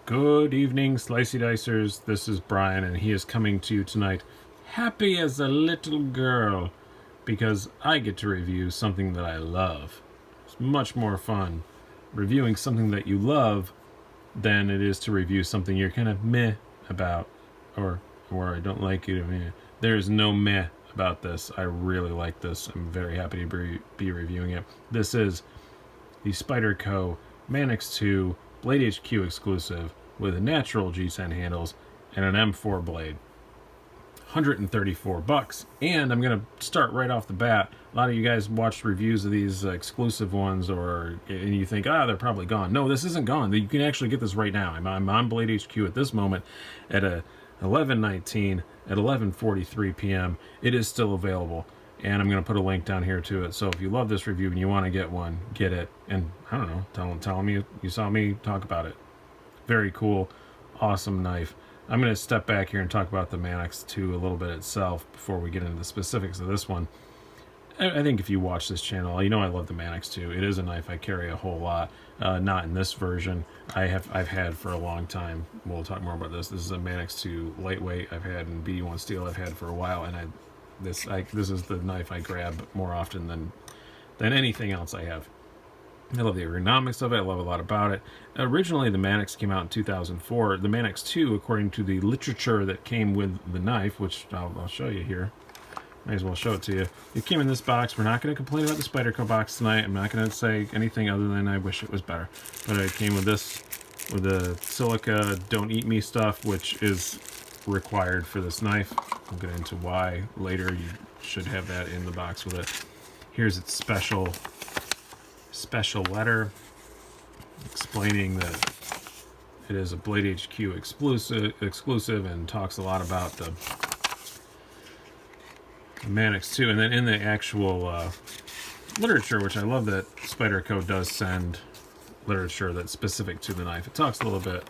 Good evening, Slicey Dicers. This is Bryan, and he is coming to you tonight happy as a little girl because I get to review something that I love. It's much more fun reviewing something that you love than it is to review something you're kind of meh about, or I don't like it. There's no meh about this. I really like this. I'm very happy to be reviewing it. This is the Spyderco Manix 2 Blade HQ exclusive with natural G10 handles and an M4 blade. $134. And I'm going to start right off the bat. A lot of you guys watched reviews of these exclusive ones, and you think, they're probably gone. No, this isn't gone. You can actually get this right now. I'm on Blade HQ at this moment at 11:19 at 11:43 p.m. It is still available. And I'm going to put a link down here to it. So if you love this review and you want to get one, get it. And I don't know, tell them you saw me talk about it. Very cool, awesome knife. I'm going to step back here and talk about the Manix 2 a little bit itself before we get into the specifics of this one. I think if you watch this channel, you know I love the Manix 2. It is a knife I carry a whole lot. Not in this version. I've had for a long time. We'll talk more about this. This is a Manix 2 lightweight I've had, in G10 Steel I've had for a while, and this is the knife I grab more often than anything else I have. I love the ergonomics of it. I love a lot about it. Originally, the Manix came out in 2004. The Manix 2, according to the literature that came with the knife, which I'll show you here. Might as well show it to you. It came in this box. We're not going to complain about the Spyderco box tonight. I'm not going to say anything other than I wish it was better. But it came with this, with the silica don't eat me stuff, which is required for this knife. I'll get into why later. You should have that in the box with it. Here's its special letter explaining that it is a Blade HQ exclusive and talks a lot about the Manix 2. And then in the actual literature, which I love that Spyderco does send literature that's specific to the knife, it talks a little bit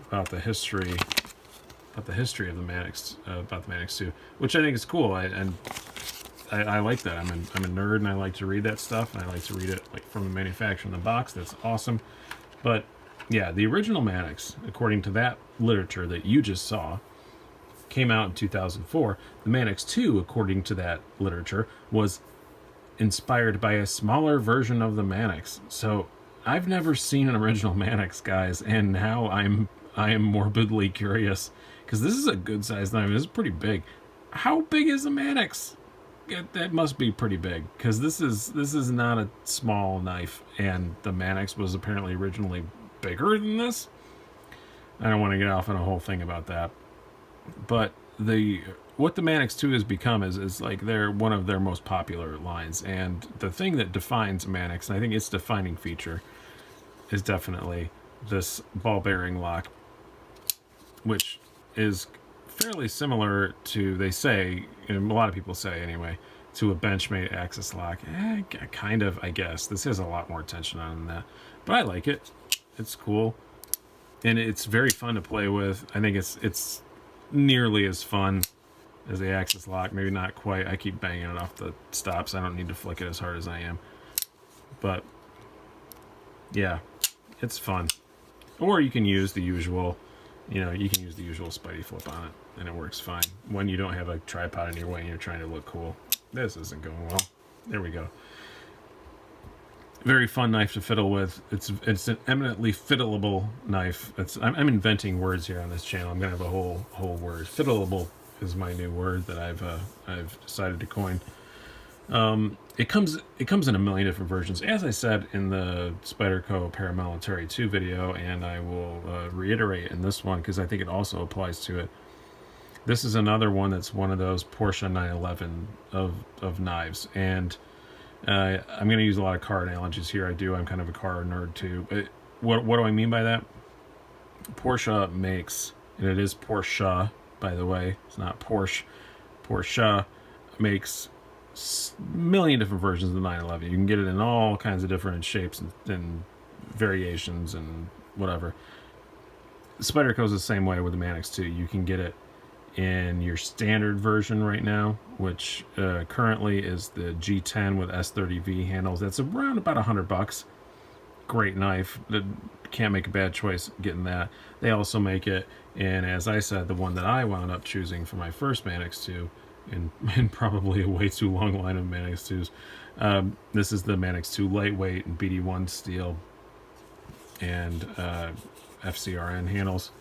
about the history of the Manix, about the Manix 2, which I think is cool. I like that. I'm a nerd, and I like to read that stuff, and I like to read it like from the manufacturer in the box. That's awesome. But yeah, the original Manix, according to that literature that you just saw, came out in 2004. The Manix 2, according to that literature, was inspired by a smaller version of the Manix. So I've never seen an original Manix, guys, and now I am morbidly curious, because this is a good sized knife. It's pretty big. How big is the Manix? That must be pretty big, because this is not a small knife, and the Manix was apparently originally bigger than this. I don't want to get off on a whole thing about that, but what the Manix 2 has become is like they're one of their most popular lines, and the thing that defines Manix, and I think its defining feature, is definitely this ball bearing lock, which is fairly similar to, they say, and a lot of people say anyway, to a Benchmade axis lock. Kind of, I guess. This has a lot more tension on it than that, but I like it. It's cool, and it's very fun to play with. I think it's nearly as fun as the axis lock. Maybe not quite. I keep banging it off the stops. I don't need to flick it as hard as I am, but yeah, it's fun. Or you can use the usual, you can use the usual Spidey flip on it, and it works fine when you don't have a tripod in your way and you're trying to look cool. This isn't going well. There we go. Very fun knife to fiddle with. It's an eminently fiddleable knife. I'm inventing words here on this channel. I'm gonna have a whole word. Fiddleable is my new word that I've decided to coin. It comes in a million different versions, as I said in the Spyderco Paramilitary 2 video, and I will reiterate in this one because I think it also applies to it. This is another one that's one of those Porsche 911 of knives, and I'm going to use a lot of car analogies here. I'm kind of a car nerd too. But what do I mean by that? Porsche makes, and it is Porsche, by the way, it's not Porsche. Porsche makes a million different versions of the 911. You can get it in all kinds of different shapes and variations and whatever. Spyderco is the same way with the Manix 2. You can get it in your standard version right now, which currently is the G10 with S30V handles. That's around about $100. great knife. Can't make a bad choice getting that. They also make it, and as I said, the one that I wound up choosing for my first Manix 2, and probably a way too long line of Manix 2s. This is the Manix 2 lightweight and BD1 steel and FCRN handles.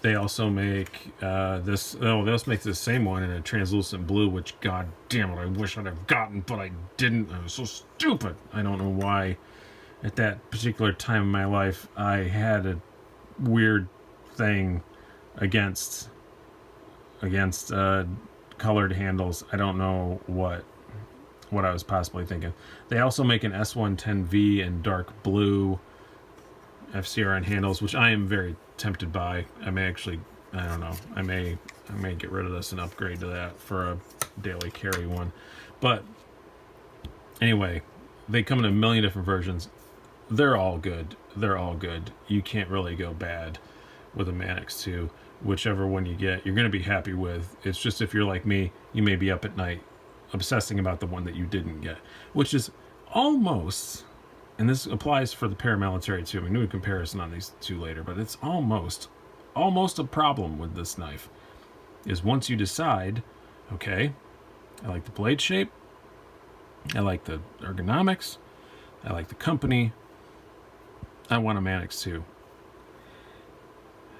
They also make this. Oh, they also make the same one in a translucent blue, which, god damn it, I wish I'd have gotten, but I didn't. I was so stupid. I don't know why. At that particular time in my life, I had a weird thing against colored handles. I don't know what I was possibly thinking. They also make an S110V in dark blue FCRN handles, which I am very tempted by. I may actually, I don't know, I may get rid of this and upgrade to that for a daily carry one. But anyway, they come in a million different versions. They're all good. They're all good. You can't really go bad with a Manix 2. Whichever one you get, you're going to be happy with. It's just, if you're like me, you may be up at night obsessing about the one that you didn't get, which is almost, and this applies for the paramilitary too. I'm going to do a comparison on these two later, but it's almost a problem with this knife is once you decide, okay, I like the blade shape, I like the ergonomics, I like the company, I want a Manix 2.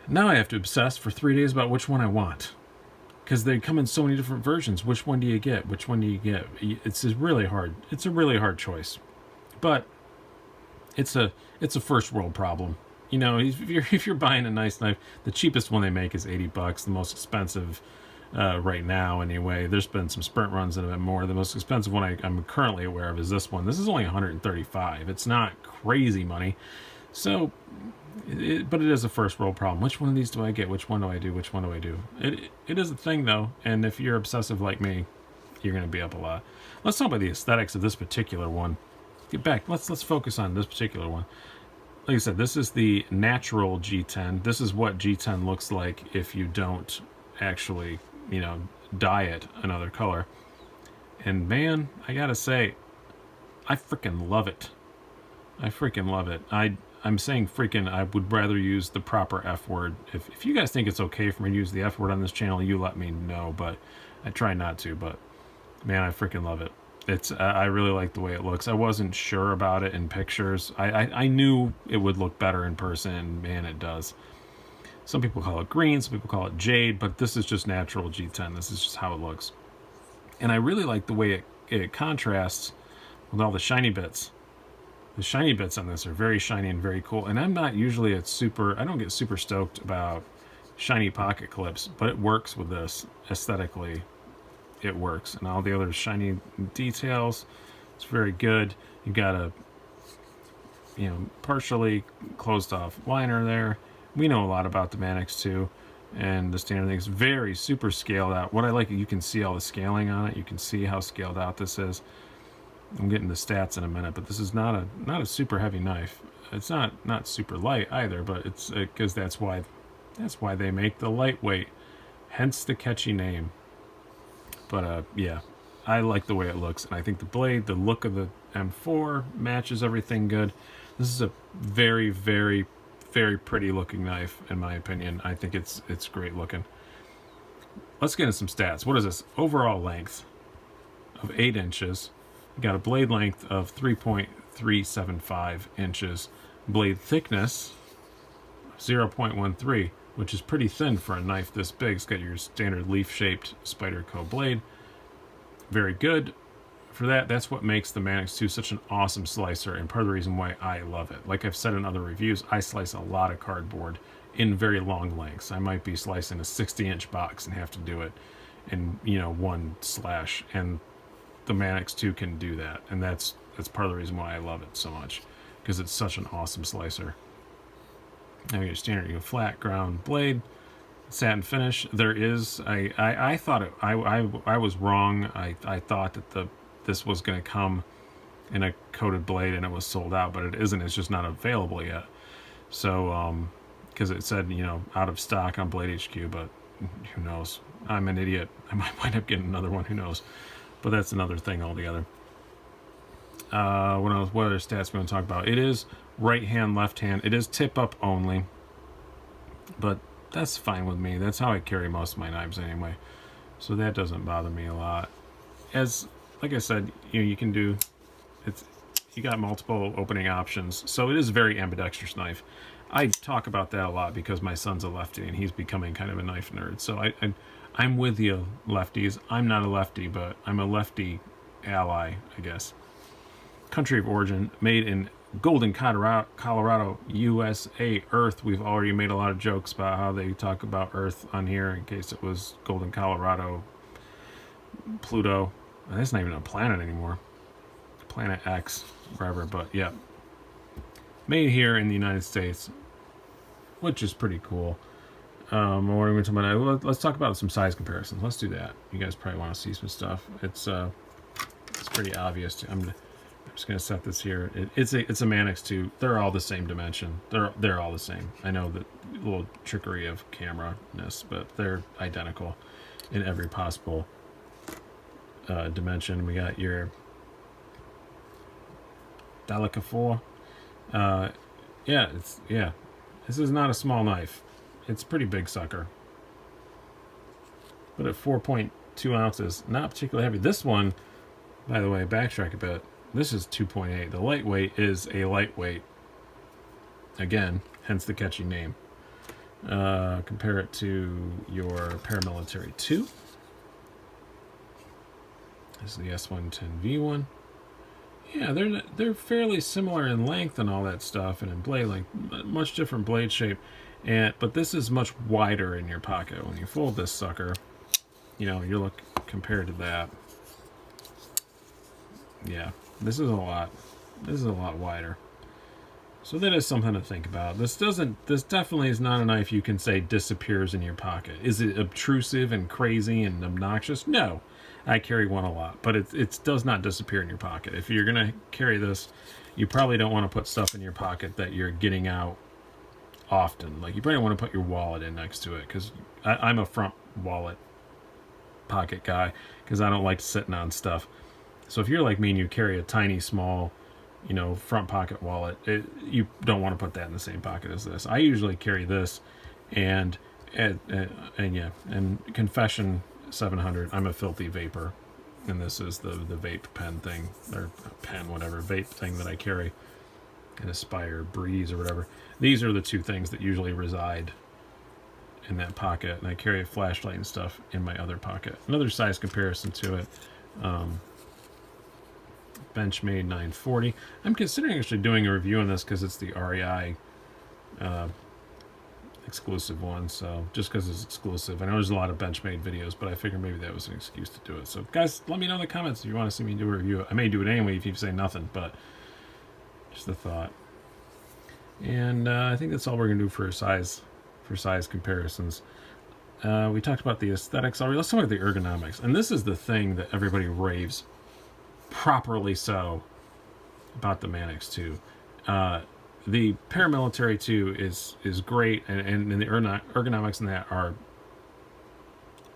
Now I have to obsess for 3 days about which one I want, because they come in so many different versions. Which one do you get? Which one do you get? It's really hard. It's a really hard choice, but it's a first world problem. You know, if you're buying a nice knife, the cheapest one they make is $80. The most expensive, right now anyway, there's been some sprint runs that have been more. The most expensive one I'm currently aware of is this one. This is only $135. It's not crazy money, so. But it is a first world problem. Which one of these do I get? Which one do I do? Which one do I do? It is a thing though, and if you're obsessive like me, you're going to be up a lot. Let's talk about the aesthetics of this particular one. Get back. Let's focus on this particular one. Like I said, this is the natural G10. This is what G10 looks like if you don't actually, you know, dye it another color. And man, I gotta say, I freaking love it. I freaking love it. I'm saying freaking, I would rather use the proper F word. If you guys think it's okay for me to use the F word on this channel, you let me know, but I try not to. But man, I freaking love it. I really like the way it looks. I wasn't sure about it in pictures. I knew it would look better in person, and man, it does. Some people call it green, some people call it jade, but this is just natural G10. This is just how it looks. And I really like the way it contrasts with all the shiny bits. The shiny bits on this are very shiny and very cool. And I'm not usually I don't get super stoked about shiny pocket clips, but it works with this aesthetically. It works. And all the other shiny details, it's very good. You got a, you know, partially closed off liner there. We know a lot about the Manix 2, and the standard thing is very super scaled out. What I like, you can see all the scaling on it. You can see how scaled out this is. I'm getting the stats in a minute, but this is not a super heavy knife. It's not super light either, but it's because that's why they make the lightweight, hence the catchy name. But yeah, I like the way it looks, and I think the blade, the look of the M4 matches everything good. This is a very, very, very pretty looking knife in my opinion. I think it's great looking. Let's get into some stats. What is this? Overall length of 8 inches. You got a blade length of 3.375 inches. Blade thickness 0.13, which is pretty thin for a knife this big. It's got your standard leaf-shaped Spyderco blade. Very good for that. That's what makes the Manix 2 such an awesome slicer, and part of the reason why I love it. Like I've said in other reviews, I slice a lot of cardboard in very long lengths. I might be slicing a 60-inch box and have to do it in, you know, one slash, and the Manix 2 can do that, and that's part of the reason why I love it so much, because it's such an awesome slicer. Now your standard, you flat ground blade, satin finish. There is I thought I was wrong. I thought that this was going to come in a coated blade and it was sold out, but it isn't. It's just not available yet. So because it said, you know, out of stock on Blade HQ, but who knows? I'm an idiot. I might wind up getting another one. Who knows? But that's another thing altogether. what other stats we want to talk about? It is right hand, left hand. It is tip up only, but that's fine with me. That's how I carry most of my knives anyway, so that doesn't bother me a lot. As like I said, you can do it's. You got multiple opening options, so it is a very ambidextrous knife. I talk about that a lot because my son's a lefty and he's becoming kind of a knife nerd. So I'm with you, lefties. I'm not a lefty, but I'm a lefty ally, I guess. Country of origin, made in Golden, Colorado, USA. Earth. We've already made a lot of jokes about how they talk about Earth on here in case it was Golden, Colorado, Pluto. That's not even a planet anymore. Planet X, wherever, but yeah. Made here in the United States, which is pretty cool. What are we going to talk about? Let's talk about some size comparisons. Let's do that. You guys probably want to see some stuff. It's pretty obvious. I'm just going to set this here. It's a Manix 2. They're all the same dimension. They're all the same. I know the little trickery of camera-ness, but they're identical in every possible dimension. We got your Delica 4. This is not a small knife. It's a pretty big sucker. But at 4.2 ounces, not particularly heavy. This one, by the way, backtrack a bit. This is 2.8. The lightweight is a lightweight. Again, hence the catchy name. Compare it to your Paramilitary 2. This is the S110V one. Yeah, they're fairly similar in length and all that stuff, and in blade length, much different blade shape, but this is much wider in your pocket. When you fold this sucker, you look compared to that. Yeah, this is a lot wider. So that is something to think about. This definitely is not a knife you can say disappears in your pocket. Is it obtrusive and crazy and obnoxious? No. I carry one a lot, but it does not disappear in your pocket. If you're going to carry this, you probably don't want to put stuff in your pocket that you're getting out often. Like, you probably want to put your wallet in next to it, because I'm a front wallet pocket guy, because I don't like sitting on stuff. So if you're like me and you carry a tiny, small, front pocket wallet, you don't want to put that in the same pocket as this. I usually carry this, and confession 700. I'm a filthy vapor, and this is the vape pen thing, or pen, whatever, vape thing that I carry, an Aspire Breeze or whatever. These are the two things that usually reside in that pocket, and I carry a flashlight and stuff in my other pocket. Another size comparison to it, Benchmade 940. I'm considering actually doing a review on this because it's the REI exclusive one, so just because it's exclusive. I know there's a lot of Benchmade videos, but I figured maybe that was an excuse to do it. So guys, let me know in the comments if you want to see me do a review. I may do it anyway if you say nothing, but just a thought. And I think that's all we're gonna do for size comparisons. We talked about the aesthetics already. Let's talk about the ergonomics, and this is the thing that everybody raves, properly so, about the Manix 2. The Paramilitary 2 is great, and the ergonomics in that are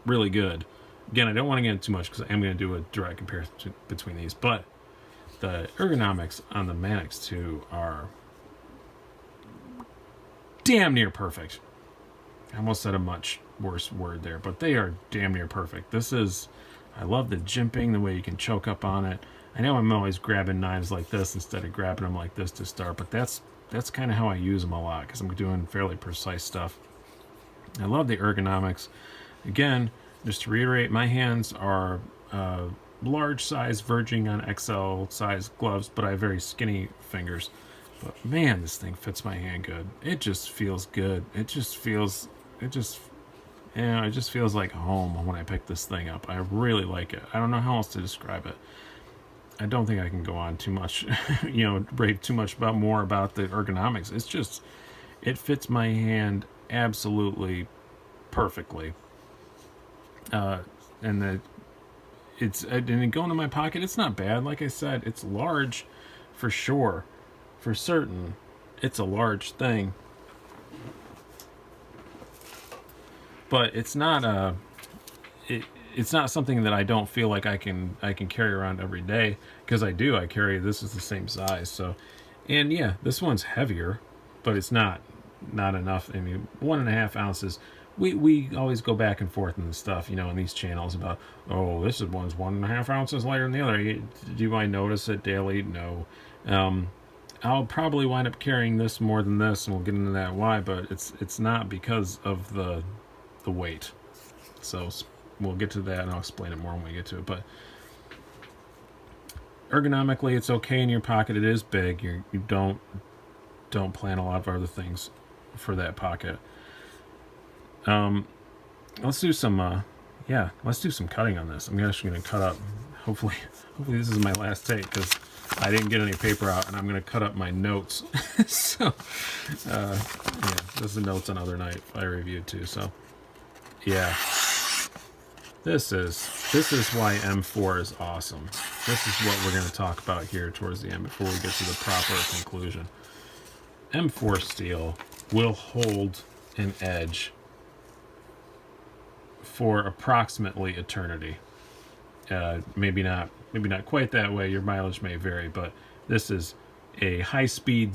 really good. Again, I don't want to get into too much because I am going to do a direct comparison between these, but the ergonomics on the Manix 2 are damn near perfect. I almost said a much worse word there, but they are damn near perfect. I love the jimping, the way you can choke up on it. I know I'm always grabbing knives like this instead of grabbing them like this to start, but that's kind of how I use them a lot, because I'm doing fairly precise stuff. I love the ergonomics. Again, just to reiterate, my hands are large size, verging on XL size gloves, but I have very skinny fingers. But man, this thing fits my hand good. It just feels good. It just feels like home when I pick this thing up. I really like it. I don't know how else to describe it. I don't think I can go on too much, rave too much more about the ergonomics. It's just, it fits my hand absolutely perfectly. And then going in my pocket, it's not bad. Like I said, it's large for sure, for certain. It's a large thing, but it's not it's not something that I don't feel like I can carry around every day, because I do. I carry, this is the same size. So, and yeah, this one's heavier, but it's not enough. I mean, 1.5 ounces. We always go back and forth in the stuff, you know, in these channels about, oh, this is one's 1.5 ounces lighter than the other. Do I notice it daily? No. I'll probably wind up carrying this more than this, and we'll get into that why. But it's not because of the weight. So we'll get to that, and I'll explain it more when we get to it. But ergonomically, it's okay in your pocket. It is big. You don't plan a lot of other things for that pocket. Let's do some let's do some cutting on this. I'm actually going to cut up. Hopefully this is my last take, because I didn't get any paper out, and I'm going to cut up my notes. So yeah, this is the notes on other night I reviewed too. So yeah, this is why M4 is awesome. This is what we're going to talk about here towards the end before we get to the proper conclusion. M4 steel will hold an edge for approximately eternity. Maybe not quite that way. Your mileage may vary, but this is a high-speed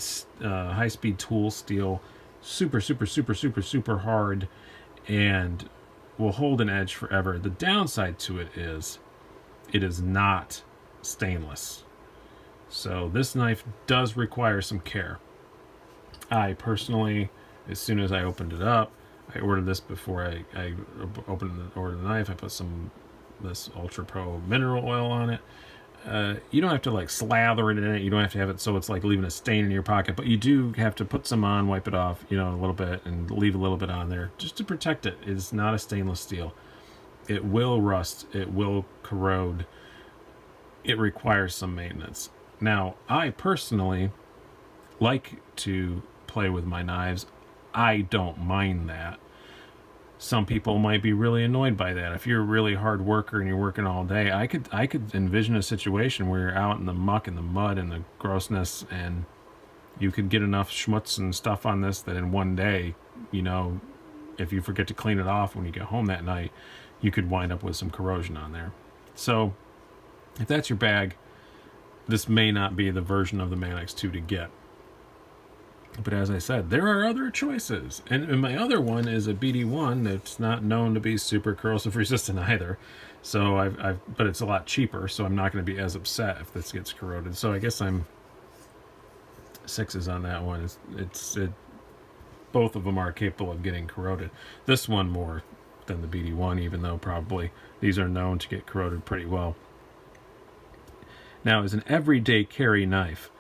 tool steel, super hard, and will hold an edge forever. The downside to it is not stainless. So this knife does require some care. I personally, as soon as I opened it up, I ordered this before I ordered the knife. I put this Ultra Pro mineral oil on it. You don't have to like slather it in it. You don't have to have it so it's like leaving a stain in your pocket, but you do have to put some on, wipe it off, you know, a little bit, and leave a little bit on there just to protect it. It's not a stainless steel. It will rust. It will corrode. It requires some maintenance. Now, I personally like to play with my knives. I don't mind that. Some people might be really annoyed by that. If you're a really hard worker and you're working all day, I could envision a situation where you're out in the muck and the mud and the grossness, and you could get enough schmutz and stuff on this that in one day, you know, if you forget to clean it off when you get home that night, you could wind up with some corrosion on there. So if that's your bag, this may not be the version of the Manix 2 to get. But as I said, there are other choices. And my other one is a BD1 that's not known to be super corrosive resistant either. So but it's a lot cheaper, so I'm not going to be as upset if this gets corroded. So I guess I'm 6s on that one. Both of them are capable of getting corroded. This one more than the BD1, even though probably these are known to get corroded pretty well. Now, as an everyday carry knife,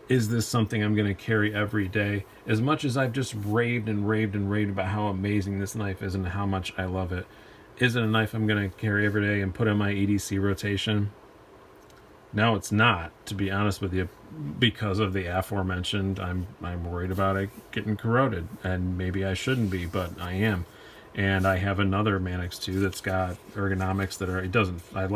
is this something I'm going to carry every day? As much as I've just raved about how amazing this knife is and how much I love it, is it a knife I'm going to carry every day and put in my EDC rotation? No, it's not, to be honest with you, because of the aforementioned. I'm worried about it getting corroded, and maybe I shouldn't be, but I am. And I have another Manix 2 that's got ergonomics that are, I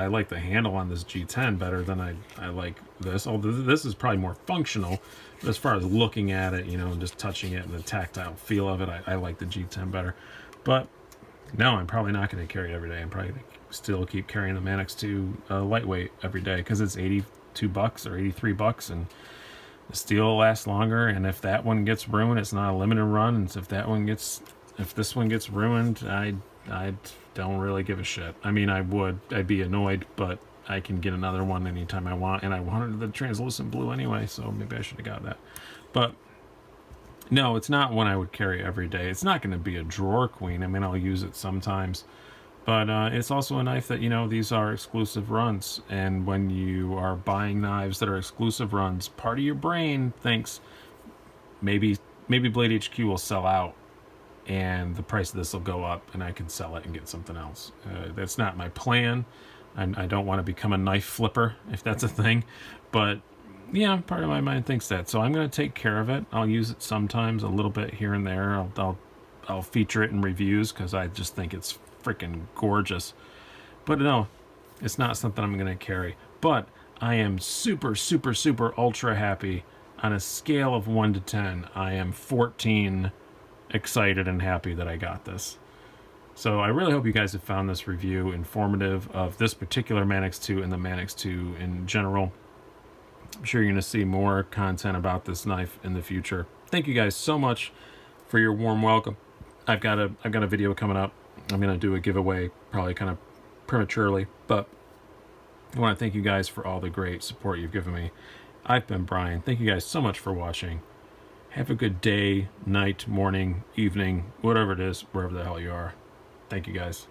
like the handle on this G10 better than I like this. Although this is probably more functional, but as far as looking at it, you know, and just touching it and the tactile feel of it, I like the G10 better. But no, I'm probably not going to carry it every day. I'm probably going to still keep carrying the Manix 2 lightweight every day, because it's $82 or $83, and the steel lasts longer. And if that one gets ruined, it's not a limited run. And if this one gets ruined, I don't really give a shit. I mean, I'd be annoyed, but I can get another one anytime I want, and I wanted the translucent blue anyway, so maybe I should have got that. But no, it's not one I would carry every day. It's not going to be a drawer queen. I mean, I'll use it sometimes, but it's also a knife that, you know, these are exclusive runs, and when you are buying knives that are exclusive runs, part of your brain thinks maybe Blade HQ will sell out, and the price of this will go up, and I can sell it and get something else. That's not my plan. I don't want to become a knife flipper, if that's a thing. But yeah, part of my mind thinks that. So I'm going to take care of it. I'll use it sometimes, a little bit here and there. I'll feature it in reviews because I just think it's freaking gorgeous. But no, it's not something I'm going to carry. But I am super ultra happy. On a scale of 1 to 10, I am 14 excited and happy that I got this. So I really hope you guys have found this review informative of this particular Manix 2 and the Manix 2 in general. I'm sure you're going to see more content about this knife in the future. Thank you guys so much for your warm welcome. I've got a video coming up. I'm going to do a giveaway, probably kind of prematurely, but I want to thank you guys for all the great support you've given me. I've been Brian. Thank you guys so much for watching. Have a good day, night, morning, evening, whatever it is, wherever the hell you are. Thank you guys.